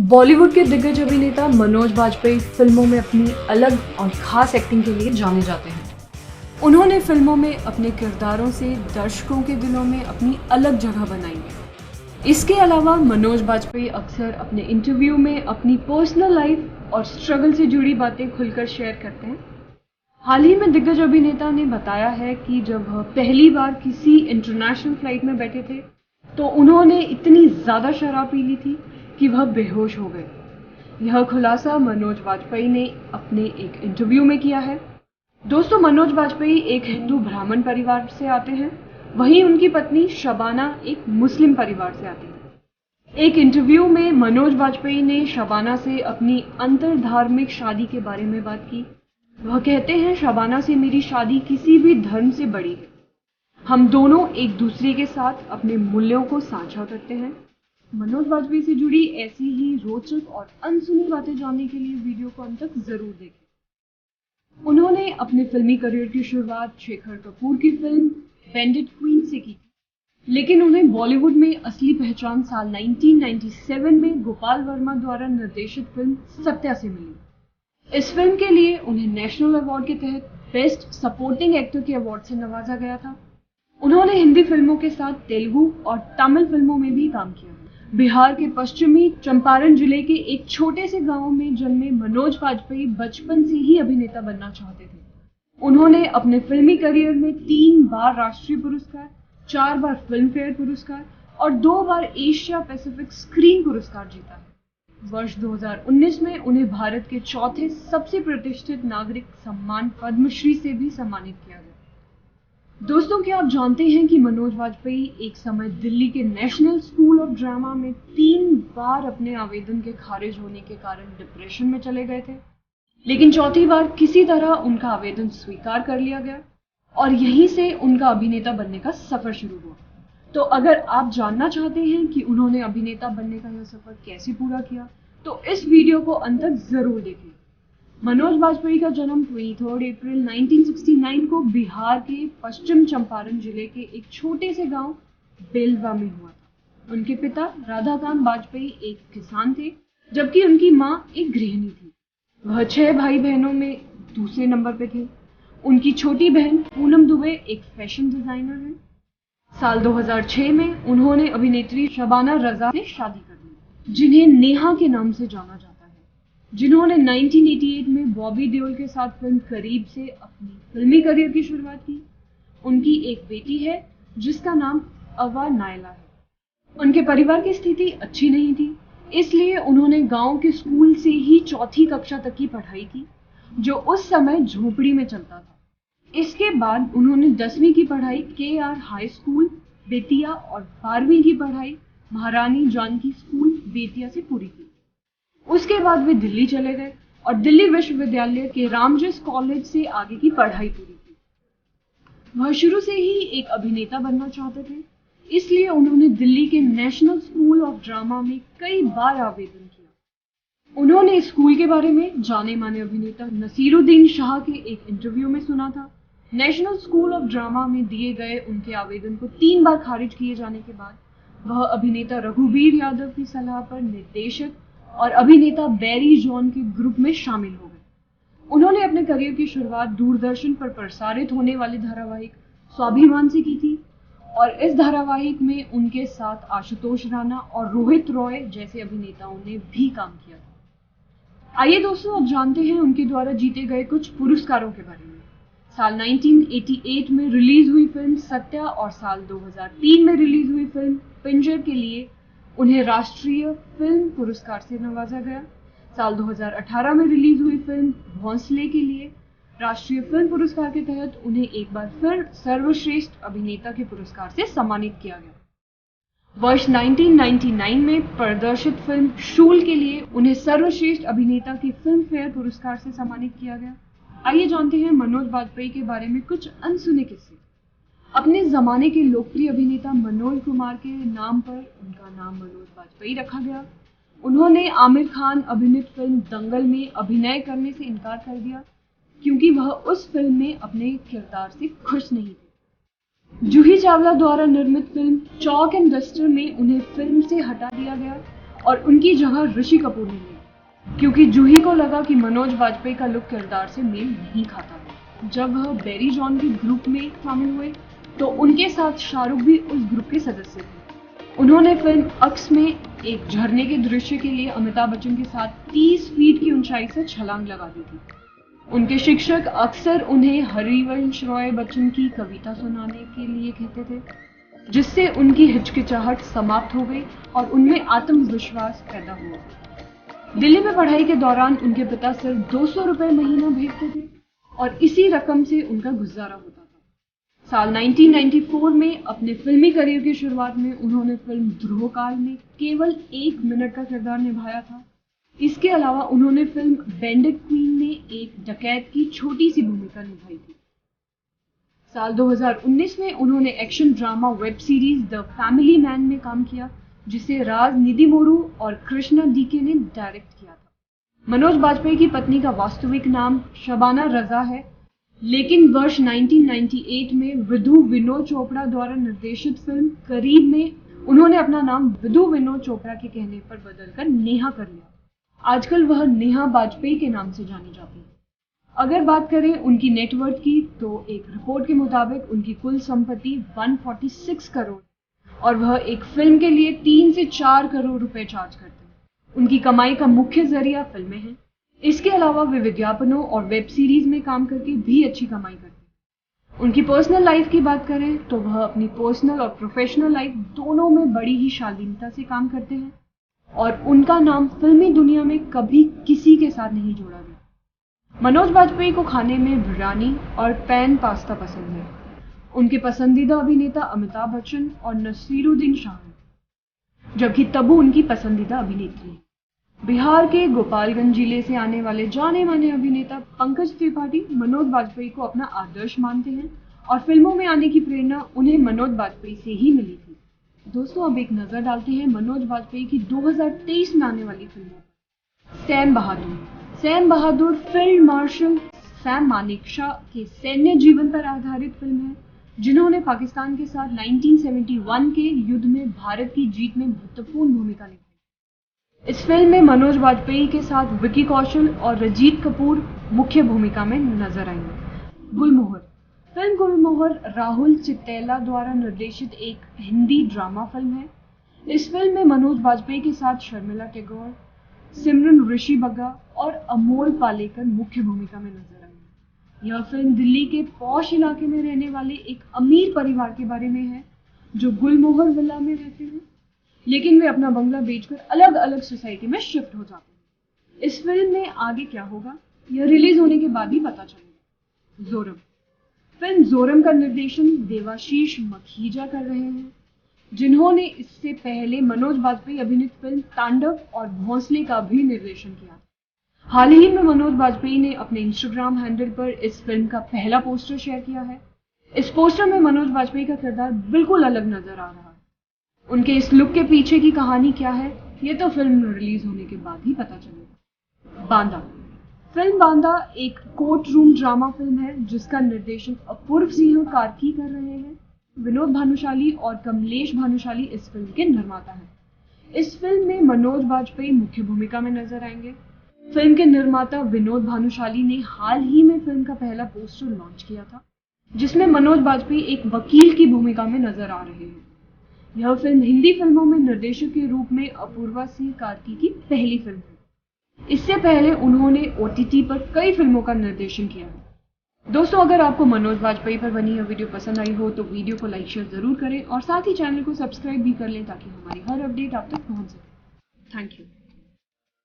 बॉलीवुड के दिग्गज अभिनेता मनोज बाजपेयी फिल्मों में अपनी अलग और खास एक्टिंग के लिए जाने जाते हैं। उन्होंने फिल्मों में अपने किरदारों से दर्शकों के दिलों में अपनी अलग जगह बनाई है। इसके अलावा मनोज बाजपेयी अक्सर अपने इंटरव्यू में अपनी पर्सनल लाइफ और स्ट्रगल से जुड़ी बातें खुलकर शेयर करते हैं। हाल ही में दिग्गज अभिनेता ने बताया है कि जब वह पहली बार किसी इंटरनेशनल फ्लाइट में बैठे थे तो उन्होंने इतनी ज़्यादा शराब पी ली थी कि वह बेहोश हो गए। यह खुलासा मनोज बाजपेयी ने अपने एक इंटरव्यू में किया है। दोस्तों, मनोज बाजपेयी एक हिंदू ब्राह्मण परिवार से आते हैं, वहीं उनकी पत्नी शबाना एक मुस्लिम परिवार से आती है। एक इंटरव्यू में मनोज बाजपेयी ने शबाना से अपनी अंतरधार्मिक शादी के बारे में बात की। वह कहते हैं, शबाना से मेरी शादी किसी भी धर्म से बड़ी है। हम दोनों एक दूसरे के साथ अपने मूल्यों को साझा करते हैं। मनोज बाजपेयी से जुड़ी ऐसी ही रोचक और अनसुनी बातें जानने के लिए वीडियो को अंत तक जरूर देखें। उन्होंने अपने फिल्मी करियर की शुरुआत शेखर कपूर की फिल्म बैंडिट क्वीन से की, लेकिन उन्हें बॉलीवुड में असली पहचान साल 1997 में गोपाल वर्मा द्वारा निर्देशित फिल्म सत्या से मिली। इस फिल्म के लिए उन्हें नेशनल अवार्ड के तहत बेस्ट सपोर्टिंग एक्टर के अवार्ड से नवाजा गया था। उन्होंने हिंदी फिल्मों के साथ तेलुगु और तमिल फिल्मों में भी काम किया। बिहार के पश्चिमी चंपारण जिले के एक छोटे से गांव में जन्मे मनोज बाजपेयी बचपन से ही अभिनेता बनना चाहते थे। उन्होंने अपने फिल्मी करियर में 3 बार राष्ट्रीय पुरस्कार, 4 बार फिल्म फेयर पुरस्कार और 2 बार एशिया पैसिफिक स्क्रीन पुरस्कार जीता है। वर्ष 2019 में उन्हें भारत के चौथे सबसे प्रतिष्ठित नागरिक सम्मान पद्मश्री से भी सम्मानित किया गया। दोस्तों, क्या आप जानते हैं कि मनोज बाजपेयी एक समय दिल्ली के नेशनल स्कूल ऑफ ड्रामा में 3 बार अपने आवेदन के खारिज होने के कारण डिप्रेशन में चले गए थे, लेकिन चौथी बार किसी तरह उनका आवेदन स्वीकार कर लिया गया और यहीं से उनका अभिनेता बनने का सफर शुरू हुआ। तो अगर आप जानना चाहते हैं कि उन्होंने अभिनेता बनने का यह सफर कैसे पूरा किया, तो इस वीडियो को अंत तक जरूर देखें। मनोज बाजपेयी का जन्म 23 अप्रैल 1969 को बिहार के पश्चिम चंपारण जिले के एक छोटे से गांव बेलवा में हुआ था। उनके पिता राधाकांत बाजपेयी एक किसान थे, जबकि उनकी मां एक गृहिणी थी। वह 6 भाई बहनों में दूसरे नंबर पे थे। उनकी छोटी बहन पूनम दुबे एक फैशन डिजाइनर है। साल 2006 में उन्होंने अभिनेत्री शबाना रजा से शादी कर ली, जिन्हें नेहा के नाम से जाना जाता है, जिन्होंने 1988 में बॉबी देओल के साथ फिल्म करीब से अपनी फिल्मी करियर की शुरुआत की। उनकी एक बेटी है जिसका नाम अवा नायला है। उनके परिवार की स्थिति अच्छी नहीं थी, इसलिए उन्होंने गांव के स्कूल से ही 4वीं कक्षा तक की पढ़ाई की, जो उस समय झोपड़ी में चलता था। इसके बाद उन्होंने 10वीं की पढ़ाई KR हाई स्कूल बेतिया और 12वीं की पढ़ाई महारानी जानकी स्कूल बेतिया से पूरी की। उसके बाद वे दिल्ली चले गए और दिल्ली विश्वविद्यालय के रामजस कॉलेज से आगे की पढ़ाई पूरी की। वह शुरू से ही एक अभिनेता बनना चाहते थे, इसलिए उन्होंने दिल्ली के नेशनल स्कूल ऑफ ड्रामा में कई बार आवेदन किया। उन्होंने इस स्कूल के बारे में जाने माने अभिनेता नसीरुद्दीन शाह के एक इंटरव्यू में सुना था। नेशनल स्कूल ऑफ ड्रामा में दिए गए उनके आवेदन को 3 बार खारिज किए जाने के बाद वह अभिनेता रघुवीर यादव की सलाह पर निर्देशक और अभिनेता बैरी जॉन के ग्रुप में शामिल हो गए। उन्होंने अपने करियर की शुरुआत दूरदर्शन पर प्रसारित होने वाले धारावाहिक स्वाभिमान से की थी और इस धारावाहिक में उनके साथ आशुतोष राणा और रोहित रॉय जैसे अभिनेताओं ने भी काम किया था। आइए दोस्तों, अब जानते हैं उनके द्वारा जीते गए कुछ पुरस्कारों के बारे में। साल 1988 में रिलीज हुई फिल्म सत्या और साल 2003 में रिलीज हुई फिल्म पिंजर के लिए उन्हें राष्ट्रीय फिल्म पुरस्कार से नवाजा गया। साल 2018 में रिलीज हुई फिल्म भोंसले के लिए राष्ट्रीय फिल्म पुरस्कार के तहत उन्हें एक बार फिर सर्वश्रेष्ठ अभिनेता के पुरस्कार से सम्मानित किया गया। वर्ष 1999 में प्रदर्शित फिल्म शूल के लिए उन्हें सर्वश्रेष्ठ अभिनेता के फिल्म फेयर पुरस्कार से सम्मानित किया गया। आइए जानते हैं मनोज बाजपेयी के बारे में कुछ अनसुने किस्से। अपने जमाने के लोकप्रिय अभिनेता मनोज कुमार के नाम पर उनका नाम मनोज बाजपेयी रखा गया। उन्होंने आमिर खान अभिनीत फिल्म दंगल में अभिनय करने से इनकार कर दिया क्योंकि वह उस फिल्म में अपने किरदार से खुश नहीं थे। जूही चावला द्वारा निर्मित फिल्म चॉक एंड डस्टर में उन्हें फिल्म से हटा दिया गया और उनकी जगह ऋषि कपूर ने ली, क्योंकि जूही को लगा कि मनोज बाजपेयी का लुक किरदार से मेल नहीं खाता है। जब वह बेरी जॉन के ग्रुप में शामिल हुए तो उनके साथ शाहरुख भी उस ग्रुप के सदस्य थे। उन्होंने फिल्म अक्स में एक झरने के दृश्य के लिए अमिताभ बच्चन के साथ 30 फीट की ऊंचाई से छलांग लगा दी थी। उनके शिक्षक अक्सर उन्हें हरिवंश रॉय बच्चन की कविता सुनाने के लिए कहते थे, जिससे उनकी हिचकिचाहट समाप्त हो गई और उनमें आत्मविश्वास पैदा हुआ। दिल्ली में पढ़ाई के दौरान उनके पिता सिर्फ 200 रुपए महीना भेजते थे और इसी रकम से उनका गुजारा होता था। साल 1994 में अपने फिल्मी करियर की शुरुआत में उन्होंने फिल्म ध्रुवकाल में केवल 1 मिनट का किरदार निभाया था। इसके अलावा उन्होंने फिल्म बैंडिट क्वीन में एक डकैत की छोटी सी भूमिका निभाई थी। साल 2019 में उन्होंने action drama web series the family man में काम किया, जिसे राज निधिमोरू और कृष्णा डीके ने डायरेक्ट किया था। मनोज बाजपेयी की पत्नी का वास्तविक नाम शबाना रजा है, लेकिन वर्ष 1998 में विधु विनोद चोपड़ा द्वारा निर्देशित फिल्म करीब में उन्होंने अपना नाम विधु विनोद चोपड़ा के कहने पर बदलकर नेहा कर लिया। आजकल वह नेहा बाजपेयी के नाम से जानी जाती है। अगर बात करें उनकी नेटवर्थ की, तो एक रिपोर्ट के मुताबिक उनकी कुल संपत्ति 146 करोड़ और वह एक फिल्म के लिए 3 से 4 करोड़ रुपए चार्ज करते हैं। उनकी कमाई का मुख्य जरिया फिल्में हैं। इसके अलावा वे विज्ञापनों और वेब सीरीज में काम करके भी अच्छी कमाई करते हैं। उनकी पर्सनल लाइफ की बात करें तो वह अपनी पर्सनल और प्रोफेशनल लाइफ दोनों में बड़ी ही शालीनता से काम करते हैं और उनका नाम फिल्मी दुनिया में कभी किसी के साथ नहीं जोड़ा गया। मनोज बाजपेयी को खाने में बिरयानी और पैन पास्ता पसंद है। उनके पसंदीदा अभिनेता अमिताभ बच्चन और नसीरुद्दीन शाह हैं, जबकि तब्बू उनकी पसंदीदा अभिनेत्री है। बिहार के गोपालगंज जिले से आने वाले जाने माने अभिनेता पंकज त्रिपाठी मनोज बाजपेयी को अपना आदर्श मानते हैं और फिल्मों में आने की प्रेरणा उन्हें मनोज बाजपेयी से ही मिली थी। दोस्तों, अब एक नजर डालते हैं मनोज बाजपेयी की 2023 में आने वाली फिल्मों। सैम बहादुर फील्ड मार्शल सैम मानेकशॉ के सैन्य जीवन पर आधारित फिल्म है, जिन्होंने पाकिस्तान के साथ 1971 के युद्ध में भारत की जीत में महत्वपूर्ण भूमिका निभाई। इस फिल्म में मनोज बाजपेयी के साथ विकी कौशल और रंजीत कपूर मुख्य भूमिका में नजर आएंगे। गुलमोहर फिल्म गुलमोहर राहुल चित्तेला द्वारा निर्देशित एक हिंदी ड्रामा फिल्म है। इस फिल्म में मनोज बाजपेयी के साथ शर्मिला टैगोर, सिमरन ऋषि बग्गा और अमोल पालेकर मुख्य भूमिका में नजर आएंगे। यह फिल्म दिल्ली के पॉश इलाके में रहने वाले एक अमीर परिवार के बारे में है, जो गुलमोहर विला में रहते हैं, लेकिन वे अपना बंगला बेचकर अलग अलग सोसाइटी में शिफ्ट हो जाते हैं। इस फिल्म में आगे क्या होगा, यह रिलीज होने के बाद ही पता चलेगा। जोरम फिल्म जोरम का निर्देशन देवाशीष मखीजा कर रहे हैं, जिन्होंने इससे पहले मनोज बाजपेयी अभिनीत फिल्म तांडव और भोंसले का भी निर्देशन किया। हाल ही में मनोज बाजपेयी ने अपने इंस्टाग्राम हैंडल पर इस फिल्म का पहला पोस्टर शेयर किया है। इस पोस्टर में मनोज बाजपेयी का किरदार बिल्कुल अलग नजर आ रहा है। उनके इस लुक के पीछे की कहानी क्या है, ये तो फिल्म रिलीज होने के बाद ही पता चलेगा। बांदा फिल्म बांदा एक कोर्ट रूम ड्रामा फिल्म है, जिसका निर्देशन अपूर्व सिंह कार्की कर रहे हैं। विनोद भानुशाली और कमलेश भानुशाली इस फिल्म के निर्माता हैं। इस फिल्म में मनोज बाजपेयी मुख्य भूमिका में नजर आएंगे। फिल्म के निर्माता विनोद भानुशाली ने हाल ही में फिल्म का पहला पोस्टर लॉन्च किया था, जिसमें मनोज बाजपेयी एक वकील की भूमिका में नजर आ रहे हैं। यह फिल्म हिंदी फिल्मों में निर्देशक के रूप में अपूर्वा सिंह कार्की की पहली फिल्म है। इससे पहले उन्होंने OTT पर कई फिल्मों का निर्देशन किया है। दोस्तों, अगर आपको मनोज बाजपेयी पर बनी यह वीडियो पसंद आई हो तो वीडियो को लाइक शेयर जरूर करें और साथ ही चैनल को सब्सक्राइब भी कर लें, ताकि हमारी हर अपडेट आप तक पहुंच सके। Thank you.